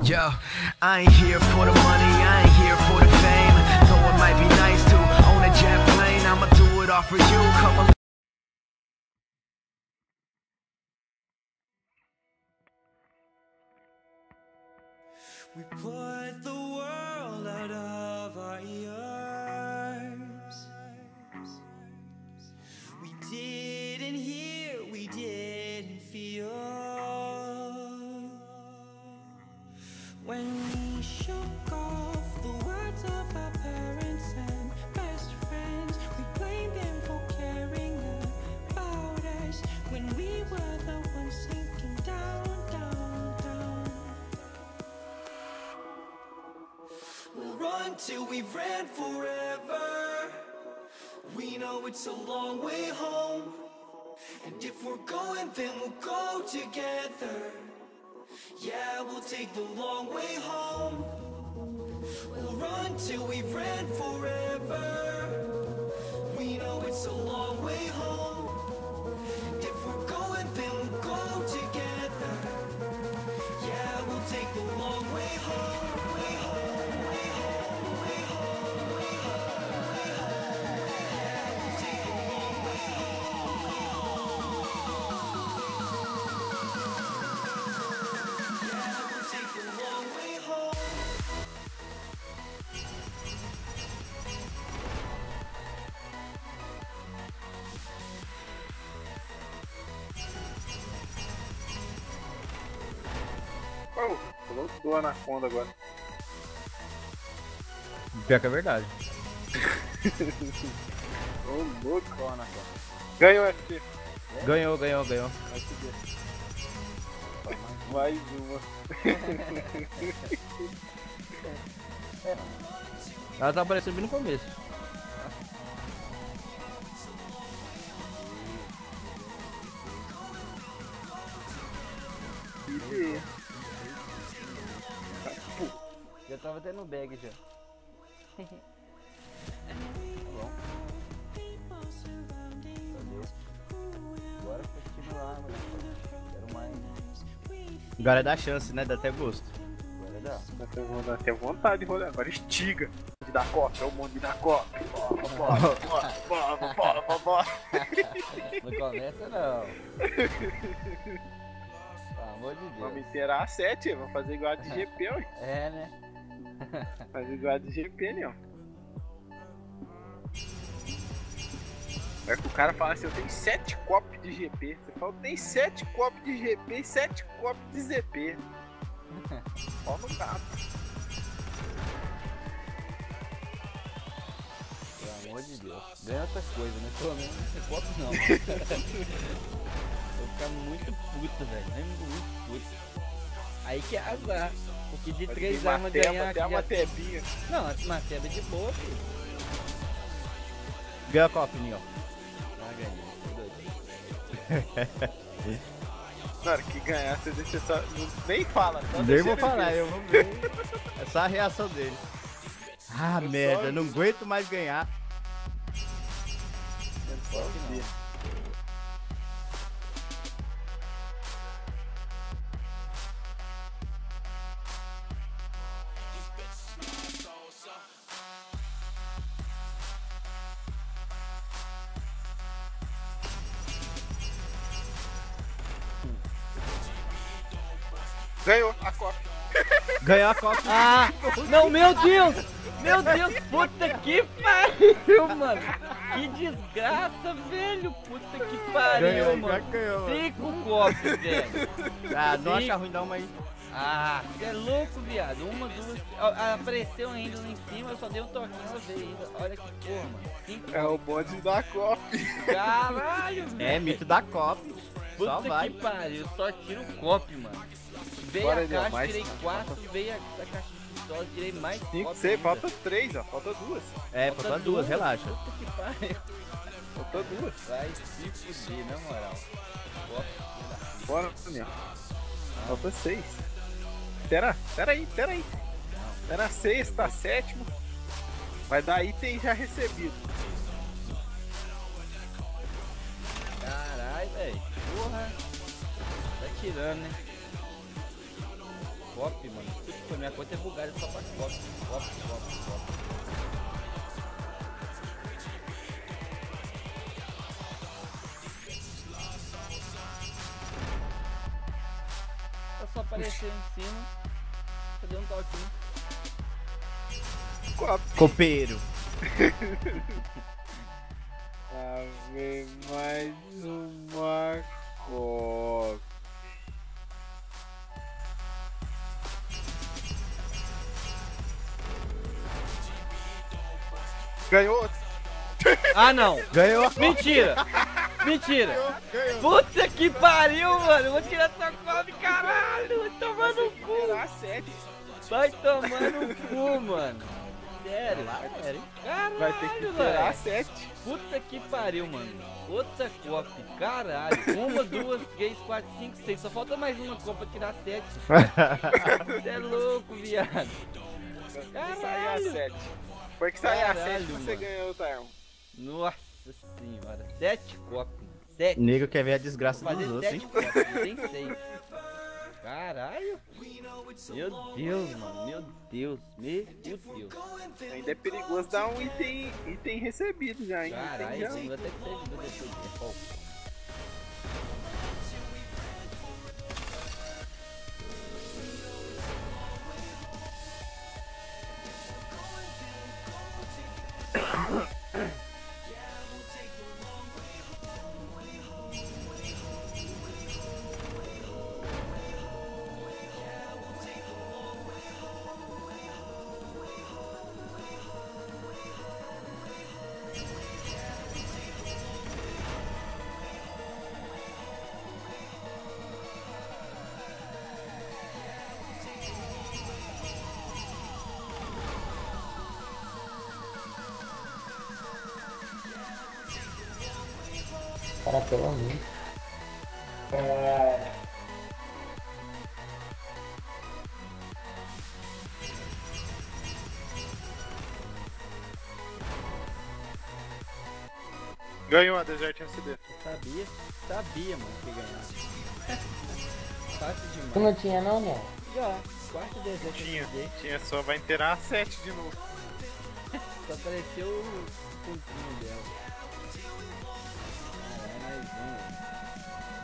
Yo, I ain't here for the money, I ain't here for the fame. Though it might be nice to own a jet plane, I'ma do it all for you. Come on. We put the world out of our ears. We didn't hear, we didn't feel. When we shook off the words of our parents and best friends, we blamed them for caring about us when we were the ones sinking down, down, down. We'll run till we've ran forever. We know it's a long way home, and if we're going, then we'll go together. Yeah, we'll take the long way home. We'll run till we've ran forever. We know it's a long way home, and if we're going, then we'll go together. Yeah, we'll take the long way home, way home, way home, way home, way home, way home. Yeah, we'll take the long way home, way home. Yeah, we'll take the long way home. Oh, falou do Anaconda agora. Pior que é verdade. Ô, louco, ó, Anaconda. Ganhou o FP. Ganhou. Vai subir. Mais uma. Ela tá aparecendo bem no começo. Já tava até no bag já. Tá bom. Bora continuar, mano. Quero mais. Agora dá chance, né? Dá até gosto. Agora dá. Dá até vontade de rolar. Agora estiga. De dar copa, é o mundo de dar copa. Bora. Não começa não. Pelo amor de Deus. Vamos inteirar a 7, vamos fazer igual a de GP, ó. É, né? Fazer igual a de GP, né, ó. É que o cara fala assim, eu tenho 7 copos de GP. Você fala, eu tenho 7 copos de GP e 7 copos de ZP. Ó no gato. Pelo amor de Deus. Ganha outras coisas, né? Pelo menos esse copo não. Vou ficar muito puto, velho. Muito puto. Aí que é azar. Porque de 3 armas ganhar até aqui uma já... tebinha. Não, uma teba é de boa, filho. Ganha a copa, Ninho. Ah, ganhei. Na hora que ganhar, você deixa só... Nem fala. Só Nem deixa vou ele falar, ver. eu vou ver. É só a reação dele. Ah, merda, não aguento mais ganhar. Só ver. Ganhou a Copa. Ganhou a copa. Ah, não, meu Deus! Meu Deus, puta que pariu, mano! Que desgraça, velho! Puta que pariu, mano! Ganhou, mano. 5 copos, velho! Ah, não Sim. acha ruim dar uma aí. Ah, você é louco, viado. Uma, duas. Apareceu ainda lá em cima, eu só dei um toquinho, ela veio ainda. Olha que porra, mano. 5 É o bode da Copa. Caralho, velho. É, mito da copa. Só Puta vai. que pariu, só tiro o copy, mano. Veio Bora, a Eliel, caixa, mais- tirei 4, veio a caixa de pistola, tirei mais 5, copy 6, ainda. falta 3, ó. Falta 2. É, falta duas, relaxa. Puta que pariu. Falta 2. Vai se fuder, na moral. Copy, filho da puta. Bora, Daniel. Falta 6. Pera aí. Era 6, tá 7º. Vai dar item já recebido. Caralho, velho. Porra. Tá tirando, né? Copy, mano. Puta Pô, minha conta é bugada só pra cop. Tá só aparecendo em cima. Cadê um toquinho? Copeiro. Ave mais uma cópia. Ganhou. Ah, não. Ganhou a Mentira. Mentira. Puta que pariu, mano. Vou tirar essa copy, caralho. Vai tomar no cu. Será 7. Vai tomar no cu, mano. Sério. Caralho, Vai ter que esperar velho. 7. Puta que pariu, mano. Outra copy, caralho. 1, 2, 3, 4, 5, 6. Só falta mais uma copa pra tirar 7. Você é louco, viado. Sair a Caralho. 7. Foi que sair a Caralho, 7 você mano. ganhou, Tael. Nossa senhora. 7 copy. 7. Nego quer ver a desgraça Vou dos fazer outros, 7 hein? copy. Tem 6. Caralho. Meu Deus, mano. Meu Deus. Meu Deus. Ainda é perigoso dar um item recebido já, hein? Caralho, Item já. eu vou até que ser depois de tempo. Cara, pelo amor. Ganhou a Desert SD. Sabia, mano, que ganhava. Fácil Tu demais. não tinha não, não? Já, quarto desejo. Tinha só, vai inteirar a 7 de novo. Só apareceu o pontinho dela. Caralho, mais um.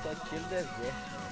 Só tiro deserto.